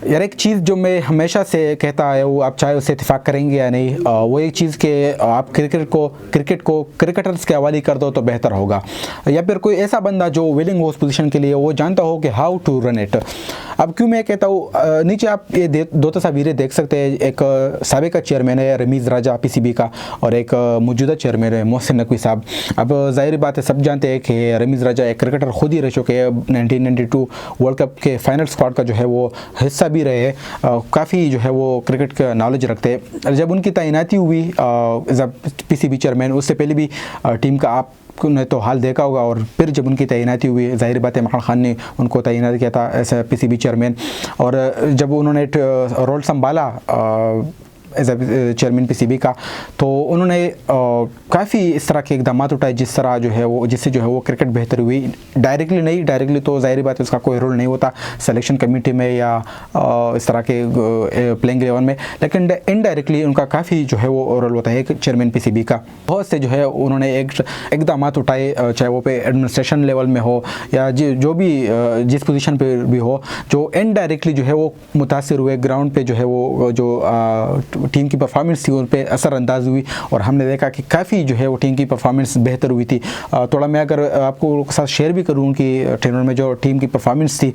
यार एक चीज़ जो मैं हमेशा से कहता है, वो आप चाहे उससे इत्तेफाक करेंगे या नहीं, वो एक चीज़ के आप क्रिकेट को क्रिकेटर्स के हवाले कर दो तो बेहतर होगा, या फिर कोई ऐसा बंदा जो विलिंग हो उस पोजीशन के लिए, वो जानता हो कि हाउ टू रन इट। अब क्यों मैं कहता हूँ, नीचे आप ये दो तस्वीरें देख सकते हैं। एक साबिका चेयरमैन है रमीज़ राजा पीसीबी का, और एक मौजूदा चेयरमैन है मोहसिन नकवी साहब। अब ज़ाहिर बात है, सब जानते हैं कि रमीज़ राजा एक क्रिकेटर खुद ही रह चुके हैं, 1992 वर्ल्ड कप के फाइनल स्क्वाड का जो है वो हिस्सा भी रहे, काफ़ी जो है वो क्रिकेट का नॉलेज रखते हैं। जब उनकी तैनाती हुई एज अ पीसीबी चेयरमैन, उससे पहले भी टीम का आप ने तो हाल देखा होगा, और फिर जब उनकी तैनाती हुई, ज़ाहिर बात है इमरान खान ने उनको तैनात किया था एज ए पीसीबी चेयरमैन, और जब उन्होंने रोल संभाला एज ए चेयरमैन पीसीबी का, तो उन्होंने काफ़ी इस तरह के इकदाम उठाए जिससे जो है वो क्रिकेट बेहतर हुई। डायरेक्टली तो ज़ाहिर बात है उसका कोई रोल नहीं होता सिलेक्शन कमेटी में या इस तरह के प्लेइंग 11 में, लेकिन इनडायरेक्टली उनका काफ़ी जो है वो रोल होता है एक चेयरमैन पीसीबी का। बहुत से जो है उन्होंने एक इकदाम उठाए, चाहे वो पे एडमिनिस्ट्रेशन लेवल में हो या जो भी जिस पोजीशन पे भी हो, जो इनडायरेक्टली जो है वो मुतासिर हुए, ग्राउंड पे जो है वो जो टीम की परफॉर्मेंस थी उन पर असरअंदाज हुई, और हमने देखा कि काफ़ी जो है वो टीम की परफॉर्मेंस बेहतर हुई थी। थोड़ा मैं अगर आपको साथ शेयर भी करूँ कि ट्रेनर में जो टीम की परफॉर्मेंस थी,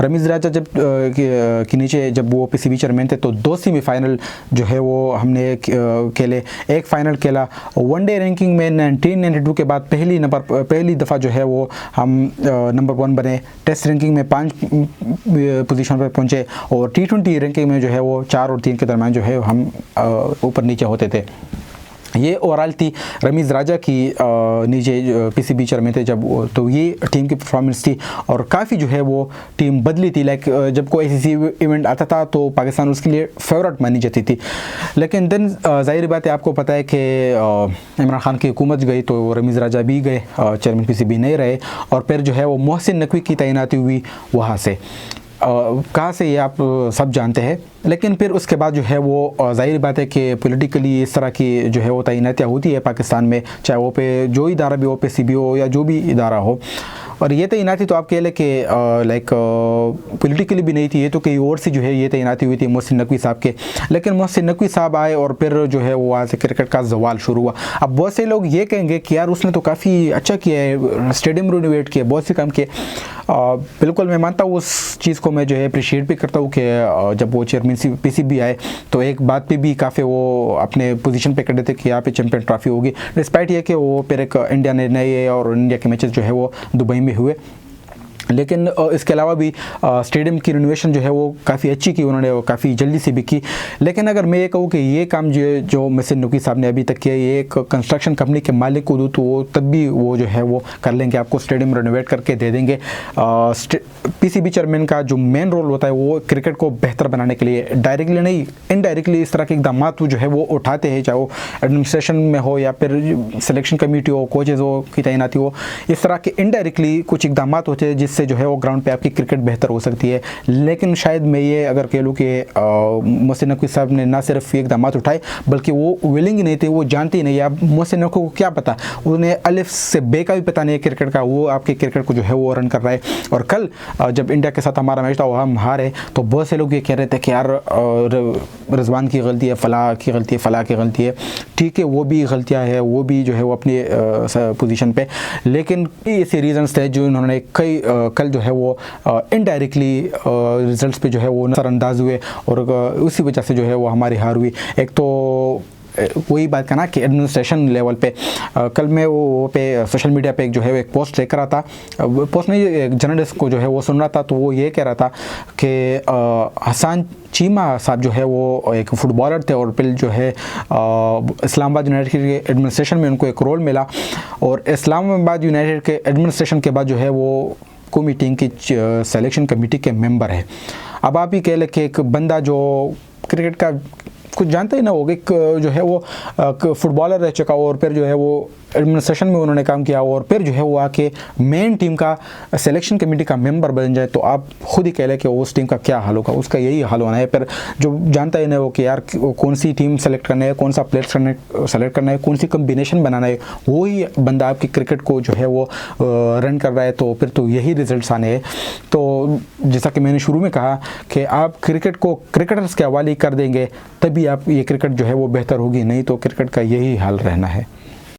रमीज़ राजा जब के नीचे जब वो पीसीबी चेयरमैन थे, तो 2 सेमीफाइनल जो है वो हमने खेले, एक फ़ाइनल खेला। वनडे रैंकिंग में 1992 के बाद पहली दफ़ा जो है वो हम नंबर 1 बने। टेस्ट रैंकिंग में 5 पोजीशन पर पहुँचे, और T20 रैंकिंग में जो है वो 4 और 3 के दरमियान जो है हम ऊपर नीचे होते थे। ये ओवरऑल थी रमीज़ राजा की नीचे पीसीबी चेयरमैन थे जब, तो ये टीम की परफॉर्मेंस थी, और काफ़ी जो है वो टीम बदली थी। लाइक जब कोई आईसीसी इवेंट आता था तो पाकिस्तान उसके लिए फेवरेट मानी जाती थी, लेकिन देन ज़ाहिर बात है आपको पता है कि इमरान खान की हुकूमत गई तो रमीज़ राजा भी गए, चेयरमैन पीसीबी नहीं रहे, और फिर जो है वो मोहसिन नकवी की तैनाती हुई वहाँ से। कहाँ से ये आप सब जानते हैं, लेकिन फिर उसके बाद जो है वो ज़ाहिर बात है कि पॉलिटिकली इस तरह की जो है वो तैनातियाँ होती है पाकिस्तान में, चाहे वो पे जो इदारा भी हो, पीसीबी हो या जो भी इदारा हो। और ये तैनाती तो आप कह लें कि लाइक पॉलिटिकली भी नहीं थी, ये तो कहीं और से जो है ये तैनाती हुई थी मोहसिन नकवी साहब के। लेकिन मोहसिन नकवी साहब आए और फिर जो है वो वहाँ से क्रिकेट का जवाल शुरू हुआ। अब बहुत से लोग ये कहेंगे कि यार उसने तो काफ़ी अच्छा किया है, स्टेडियम रिनोवेट किया, बहुत से काम किए। बिल्कुल मैं मानता हूँ, उस चीज़ को मैं जो है अप्रिशिएट भी करता हूँ कि जब वो चेयरमैन पीसीबी आए तो एक बात पे भी काफ़ी वो अपने पोजीशन पे खड़े थे कि यहाँ पे चैंपियन ट्रॉफी होगी, डिस्पाइट ये कि वो फिर एक इंडिया ने नहीं, और इंडिया के मैचेस जो है वो दुबई में हुए। लेकिन इसके अलावा भी स्टेडियम की रिनोवेशन जो है वो काफ़ी अच्छी की उन्होंने, वो काफ़ी जल्दी से भी की। लेकिन अगर मैं ये कहूँ कि ये काम जो मोहसिन नकवी साहब ने अभी तक किया, ये एक कंस्ट्रक्शन कंपनी के मालिक को दूँ तो वो तब भी वो जो है वो कर लेंगे, आपको स्टेडियम रिनोवेट करके दे देंगे। पीसीबी चेयरमैन का जो मेन रोल होता है वो क्रिकेट को बेहतर बनाने के लिए, डायरेक्टली नहीं इनडायरेक्टली इस तरह के इकदाम जो है वो उठाते हैं, चाहे वो एडमिनिस्ट्रेशन में हो या फिर सिलेक्शन कमेटी हो, कोचेज़ हो की तैनाती हो, इस तरह के इनडायरेक्टली कुछ इकदाम होते हैं जिससे जो है वो ग्राउंड पे आपकी क्रिकेट बेहतर हो सकती है। लेकिन शायद मैं ये अगर कह लूँ कि मोहसिन नकवी साहब ने ना सिर्फ ये इकदाम उठाए बल्कि वो विलिंग ही नहीं थे, वो जानते ही नहीं। अब मोहसिन नकवी को क्या पता, उन्हें अलिफ से बे का भी पता नहीं है क्रिकेट का, वो आपके क्रिकेट को जो है वो रन कर रहा है। और कल जब इंडिया के साथ हमारा मैच था वो हम हारे, तो बहुत से लोग ये कह रहे थे कि यार रिजवान की गलती है, फलाह की गलती है, फलाह की गलती है। ठीक है, वो भी गलतियाँ हैं, वो भी जो है वो अपनी पोजीशन पे, लेकिन कई ऐसे रीजंस थे जो इन्होंने कल जो है वो इनडायरेक्टली रिजल्ट्स पे जो है वो नज़रअंदाज हुए, और उसी वजह से जो है वो हमारी हार हुई। एक तो वही बात करना कि एडमिनिस्ट्रेशन लेवल पे कल मैं वो पे सोशल मीडिया पे जो है एक पोस्ट देख रहा था, पोस्ट नहीं, एक जर्नलिस्ट को जो है वो सुन रहा था, तो वो ये कह रहा था कि हसन चीमा साहब जो है वो एक फुटबॉलर थे, और फिर जो है इस्लामाबाद यूनाइटेड के एडमिनिस्ट्रेशन में उनको एक रोल मिला, और इस्लामाबाद यूनाइटेड के एडमिनिस्ट्रेशन के बाद जो है वो कौमी टीम की सिलेक्शन कमेटी के मेंबर है। अब आप ही कह लें कि एक बंदा जो क्रिकेट का कुछ जानते ही ना होगा, जो है वो फुटबॉलर रह चुका हो और फिर जो है वो एडमिनिस्ट्रेशन में उन्होंने काम किया और फिर जो है वो आके मेन टीम का सिलेक्शन कमेटी का मेंबर बन जाए, तो आप खुद ही कह लें कि उस टीम का क्या हाल होगा। उसका यही हाल होना है। फिर जो जानता ही नहीं वो कि यार कौन सी टीम सेलेक्ट करना है, कौन सा प्लेयर सेलेक्ट करना है, कौन सी कम्बिनेशन बनाना है, वो ही बंदा आपकी क्रिकेट को जो है वो रन कर रहा है, तो फिर तो यही रिजल्ट्स आने हैं। तो जैसा कि मैंने शुरू में कहा कि आप क्रिकेट को क्रिकेटर्स के हवाले कर देंगे तभी आप ये क्रिकेट जो है वो बेहतर होगी, नहीं तो क्रिकेट का यही हाल रहना है।